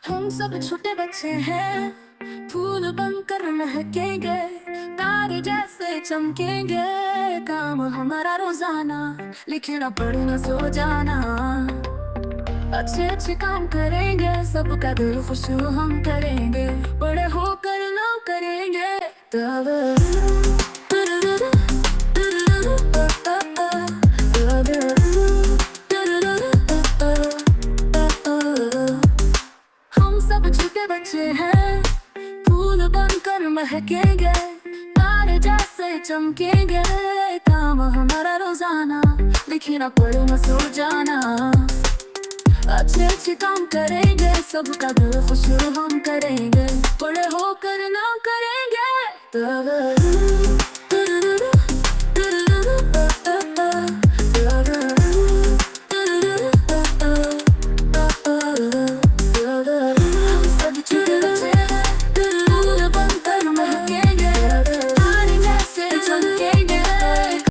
हम सब छोटे बच्चे हैं, फूल बनकर महकेंगे, तारे जैसे चमकेंगे। काम हमारा रोजाना, लिखना पढ़ना सो जाना। अच्छे अच्छे काम करेंगे, सबका दिल खुश हम करेंगे। बड़े होकर नाम करेंगे तब। हम सब छोटे बच्चे हैं, फूल बनकर महकेंगे, तारे जैसे चमकेंगे। काम हमारा रोजाना, लिखना पढ़ना सो जाना। अच्छे अच्छे काम करेंगे, सबका दिल खुश हम करेंगे। बड़े होकर नाम करेंगे तब।